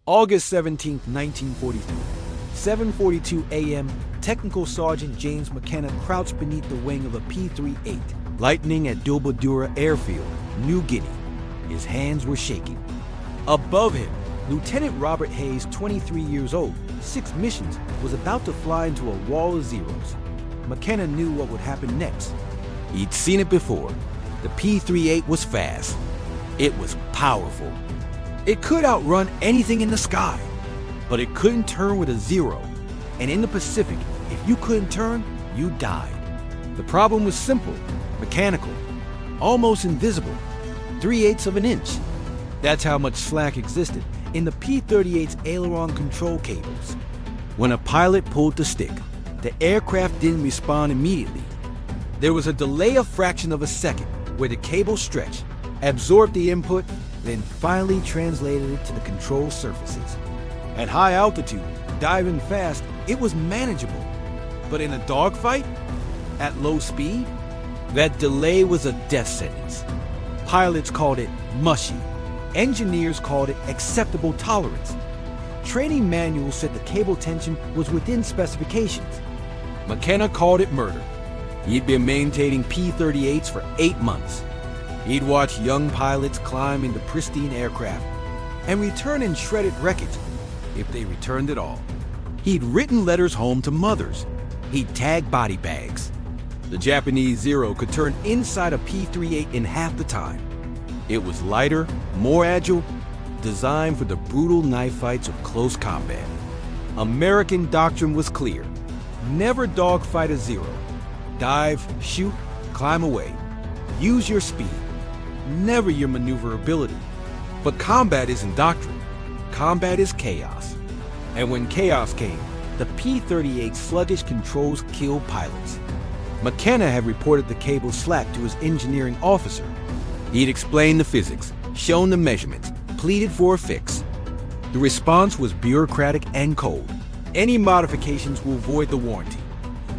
August 17, 1943, 7:42 a.m., Technical Sergeant James McKenna crouched beneath the wing of a P-38, lightning at Dobodura Airfield, New Guinea. His hands were shaking. Above him, Lieutenant Robert Hayes, 23 years old, 6 missions, was about to fly into a wall of zeros. McKenna knew what would happen next. He'd seen it before. The P-38 was fast. It was powerful. It could outrun anything in the sky, but it couldn't turn with a zero. And in the Pacific, if you couldn't turn, you died. The problem was simple, mechanical, almost invisible, 3/8 of an inch. That's how much slack existed in the P-38's aileron control cables. When a pilot pulled the stick, the aircraft didn't respond immediately. There was a delay a fraction of a second where the cable stretched, absorbed the input, then finally translated it to the control surfaces. At high altitude, diving fast, it was manageable. But in a dogfight, at low speed, that delay was a death sentence. Pilots called it mushy. Engineers called it acceptable tolerance. Training manuals said the cable tension was within specifications. McKenna called it murder. He'd been maintaining P-38s for 8 months. He'd watched young pilots climb into pristine aircraft and return in shredded wreckage, if they returned at all. He'd written letters home to mothers. He'd tagged body bags. The Japanese Zero could turn inside a P-38 in half the time. It was lighter, more agile, designed for the brutal knife fights of close combat. American doctrine was clear. Never dogfight a Zero. Dive, shoot, climb away. Use your speed. Never your maneuverability. But combat isn't doctrine. Combat is chaos. And when chaos came, the P-38's sluggish controls killed pilots. McKenna had reported the cable slack to his engineering officer. He'd explained the physics, shown the measurements, pleaded for a fix. The response was bureaucratic and cold. Any modifications will void the warranty.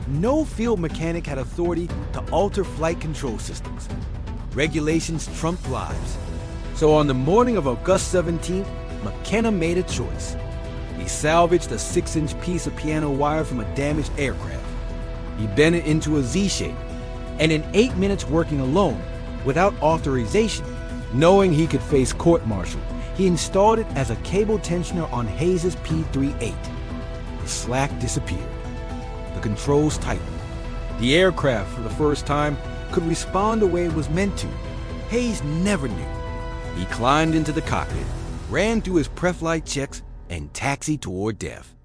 No field mechanic had authority to alter flight control systems. Regulations trumped lives. So on the morning of August 17th, McKenna made a choice. He salvaged a 6-inch piece of piano wire from a damaged aircraft. He bent it into a Z-shape, and in 8 minutes working alone, without authorization, knowing he could face court-martial, he installed it as a cable tensioner on Hayes' P-38. The slack disappeared. The controls tightened. The aircraft, for the first time, could respond the way it was meant to. Hayes never knew. He climbed into the cockpit, ran through his pre-flight checks, and taxied toward death.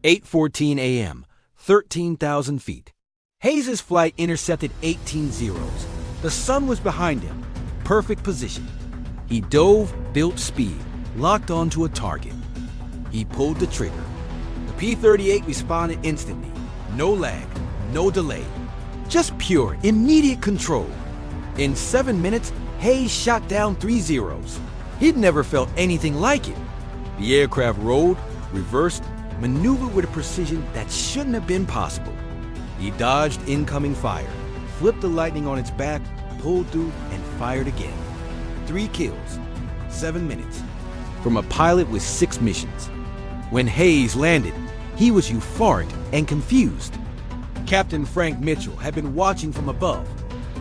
8:14 a.m., 13,000 feet. Hayes' flight intercepted 18 zeros. The sun was behind him. Perfect position. He dove, built speed, locked onto a target. He pulled the trigger. The P-38 responded instantly. No lag, no delay. Just pure, immediate control. In 7 minutes, Hayes shot down 3 zeros. He'd never felt anything like it. The aircraft rolled, reversed, maneuvered with a precision that shouldn't have been possible. He dodged incoming fire, flipped the Lightning on its back, pulled through, and fired again. 3 kills, 7 minutes, from a pilot with 6 missions. When Hayes landed, he was euphoric and confused. Captain Frank Mitchell had been watching from above.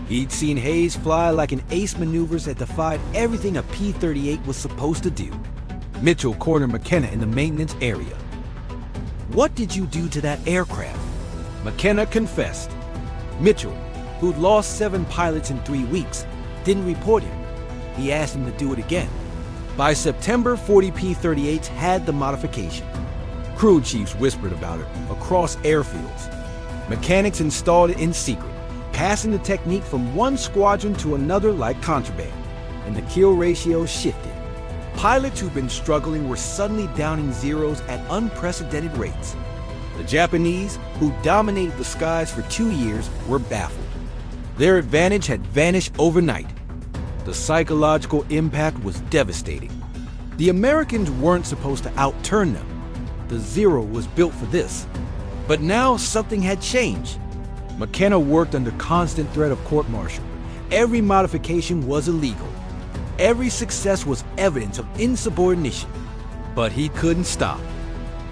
He'd seen Hayes fly like an ace maneuvers that defied everything a P-38 was supposed to do. Mitchell cornered McKenna in the maintenance area. "What did you do to that aircraft?" McKenna confessed. Mitchell, who'd lost 7 pilots in 3 weeks, didn't report him. He asked him to do it again. By September, 40 P-38s had the modification. Crew chiefs whispered about it across airfields. Mechanics installed it in secret, passing the technique from one squadron to another like contraband, and the kill ratio shifted. Pilots who'd been struggling were suddenly downing zeros at unprecedented rates. The Japanese, who dominated the skies for 2 years, were baffled. Their advantage had vanished overnight. The psychological impact was devastating. The Americans weren't supposed to outturn them. The Zero was built for this. But now something had changed. McKenna worked under constant threat of court-martial. Every modification was illegal. Every success was evidence of insubordination. But he couldn't stop.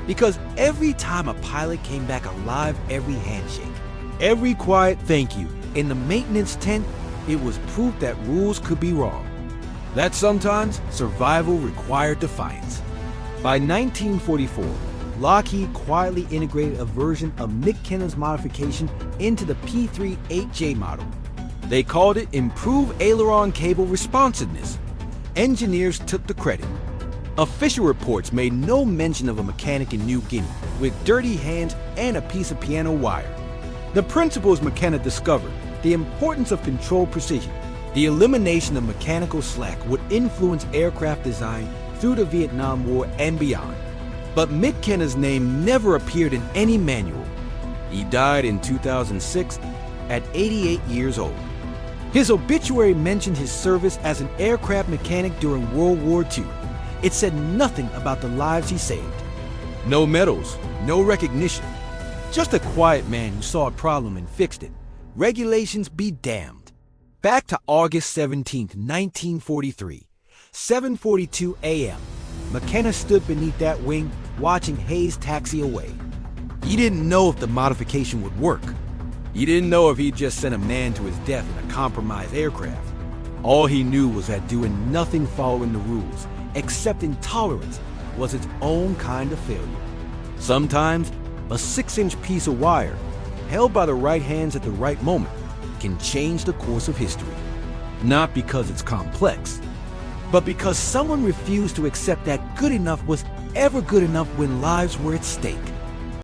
Because every time a pilot came back alive, every handshake, every quiet thank you in the maintenance tent, it was proof that rules could be wrong. That sometimes survival required defiance. By 1944, Lockheed quietly integrated a version of McKenna's modification into the P-38J model. They called it Improved Aileron Cable Responsiveness. Engineers took the credit. Official reports made no mention of a mechanic in New Guinea with dirty hands and a piece of piano wire. The principles McKenna discovered, the importance of controlled precision, the elimination of mechanical slack would influence aircraft design through the Vietnam War and beyond. But McKenna's name never appeared in any manual. He died in 2006 at 88 years old. His obituary mentioned his service as an aircraft mechanic during World War II. It said nothing about the lives he saved. No medals, no recognition. Just a quiet man who saw a problem and fixed it. Regulations be damned. Back to August 17, 1943, 7:42 a.m. McKenna stood beneath that wing, watching Hayes taxi away. He didn't know if the modification would work. He didn't know if he'd just sent a man to his death in a compromised aircraft. All he knew was that doing nothing following the rules, except intolerance, was its own kind of failure. Sometimes, a 6-inch piece of wire, held by the right hands at the right moment, can change the course of history. Not because it's complex, but because someone refused to accept that good enough was ever good enough when lives were at stake.